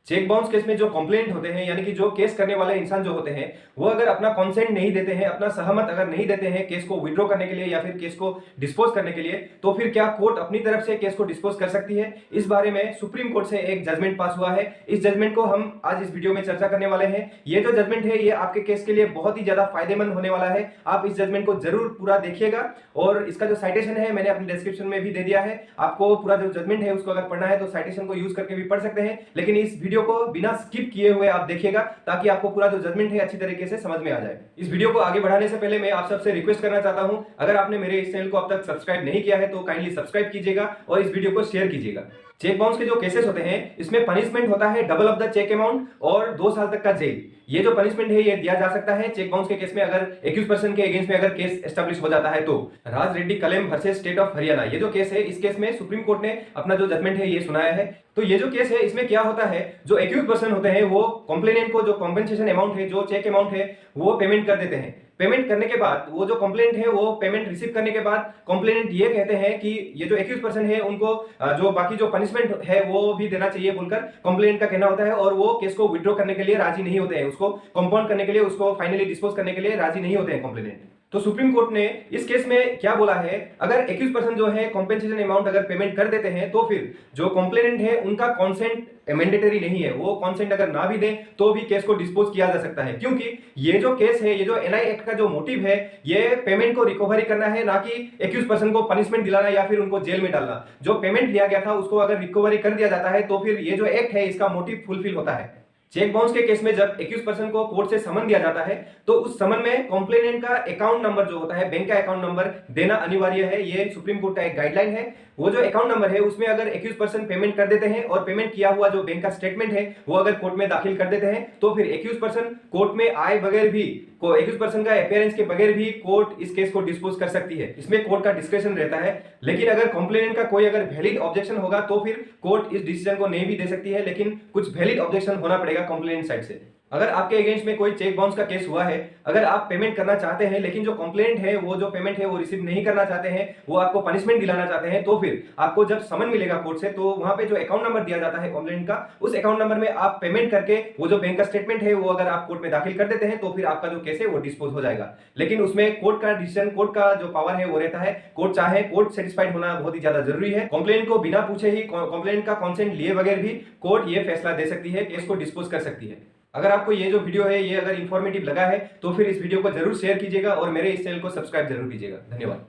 Cheque bounce case में जो complaint होते हैं यानी कि जो केस करने वाले इंसान जो होते हैं वो अगर अपना कंसेंट नहीं देते हैं, अपना सहमत अगर नहीं देते हैं केस को विड्रॉ करने के लिए या फिर केस को डिस्पोज करने के लिए, तो फिर क्या कोर्ट अपनी तरफ से केस को डिस्पोज कर सकती है? इस बारे में सुप्रीम कोर्ट से एक जजमेंट पास हुआ है। इस जजमेंट को हम आज इस वीडियो में चर्चा करने वाले हैं। ये जो जजमेंट है ये आपके केस के लिए बहुत ही ज्यादा फायदेमंद होने वाला है। आप इस जजमेंट को जरूर पूरा देखिएगा और इसका जो साइटेशन है मैंने अपने डिस्क्रिप्शन में भी दे दिया है। आपको पूरा जो जजमेंट है उसको अगर पढ़ना है तो साइटेशन को यूज करके भी पढ़ सकते हैं, लेकिन इस वीडियो को बिना स्किप किए हुए आप देखिएगा ताकि आपको पूरा जो जजमेंट है अच्छी तरीके से समझ में आ जाए। इस वीडियो को आगे बढ़ाने से पहले मैं आप सबसे रिक्वेस्ट करना चाहता हूं, अगर आपने मेरे इस चैनल को अब तक सब्सक्राइब नहीं किया है तो काइंडली सब्सक्राइब कीजिएगा और इस वीडियो को शेयर कीजिएगा। चेक बाउंस के जो केसेस होते हैं इसमें पनिशमेंट होता है double of the check amount और 2 साल तक का जेल। ये जो पनिशमेंट है ये दिया जा सकता है चेक बाउंस के केस में अगर एक्यूज पर्सन के अगेंस्ट में अगर केस एस्टैब्लिश हो जाता है तो। Raj Reddy Kallem versus state of Haryana, ये जो केस है इस केस में सुप्रीम कोर्ट ने अपना जो जजमेंट है ये सुनाया है। तो ये जो केस है इसमें क्या होता है, जो एक्यूज पर्सन होते हैं वो कंप्लेनेंट को जो कॉम्पेंसेशन अमाउंट है, जो चेक अमाउंट है वो पेमेंट कर देते हैं। पेमेंट करने के बाद वो जो कंप्लेंट है वो पेमेंट रिसीव करने के बाद कंप्लेनेंट ये कहते हैं कि ये जो एक्यूज पर्सन है उनको जो बाकी जो पनिशमेंट है वो भी देना चाहिए बोलकर कंप्लेंट का कहना होता है, और वो केस को विड्रॉ करने के लिए राजी नहीं होते हैं, उसको कंपाउंड करने के लिए, उसको फाइनली डिस्पोज करने के लिए राजी नहीं होते हैं कंप्लेनेंट। तो सुप्रीम कोर्ट ने इस केस में क्या बोला है, अगर एक्यूज पर्सन जो है कॉम्पेंसेशन अमाउंट अगर पेमेंट कर देते हैं तो फिर जो कंप्लेनेंट है उनका कॉन्सेंट मैंडेटरी नहीं है, वो कॉन्सेंट अगर ना भी दें तो भी केस को डिस्पोज किया जा सकता है, क्योंकि ये जो केस है, ये जो एनआई एक्ट का जो मोटिव है ये पेमेंट को रिकवरी करना है, ना कि एक्यूज पर्सन को पनिशमेंट दिलाना या फिर उनको जेल में डालना। जो पेमेंट लिया गया था उसको अगर रिकवरी कर दिया जाता है तो फिर ये जो एक्ट है इसका मोटिव फुलफिल होता है। चेक बाउंस के केस में जब एक्यूज पर्सन को कोर्ट से समन दिया जाता है तो उस समन में कंप्लेनेंट का अकाउंट नंबर जो होता है, बैंक का अकाउंट नंबर देना अनिवार्य है। ये सुप्रीम कोर्ट का एक गाइडलाइन है। वो जो अकाउंट नंबर है उसमें अगर एक्यूज पर्सन पेमेंट कर देते हैं और पेमेंट किया हुआ जो बैंक का स्टेटमेंट है वो अगर कोर्ट में दाखिल कर देते हैं तो फिर एक्यूज पर्सन कोर्ट में आए बगैर भी, एक्यूज पर्सन का अपीयरेंस के बगैर भी कोर्ट इस केस को डिस्पोज कर सकती है। इसमें कोर्ट का डिस्क्रेशन रहता है, लेकिन अगर कंप्लेनेंट का कोई अगर वैलिड ऑब्जेक्शन होगा तो फिर कोर्ट इस डिसीजन को नहीं भी दे सकती है, लेकिन कुछ वैलिड ऑब्जेक्शन होना पड़ेगा कंप्लेनेंट साइड से। अगर आपके अगेंस्ट में कोई चेक बाउंस का केस हुआ है, अगर आप पेमेंट करना चाहते हैं लेकिन जो कंप्लेंट है वो जो पेमेंट है वो रिसीव नहीं करना चाहते हैं, वो आपको पनिशमेंट दिलाना चाहते हैं, तो फिर आपको जब समन मिलेगा कोर्ट से तो वहां पे जो अकाउंट नंबर दिया जाता है कंप्लेंट का, उस अकाउंट नंबर में आप पेमेंट करके वो जो बैंक का स्टेटमेंट है वो अगर आप कोर्ट में दाखिल कर देते हैं तो फिर आपका जो केस है वो डिस्पोज हो जाएगा। लेकिन उसमें कोर्ट का डिसीजन, कोर्ट का जो पावर है वो रहता है, कोर्ट चाहे, कोर्ट सेटिस्फाइड होना बहुत ही ज्यादा जरूरी है। कंप्लेंट को बिना पूछे ही, कंप्लेंट का कॉन्सेंट लिए बगैर भी कोर्ट ये फैसला दे सकती है, केस को डिस्पोज कर सकती है। अगर आपको ये जो वीडियो है ये अगर इंफॉर्मेटिव लगा है तो फिर इस वीडियो को जरूर शेयर कीजिएगा और मेरे इस चैनल को सब्सक्राइब जरूर कीजिएगा। धन्यवाद।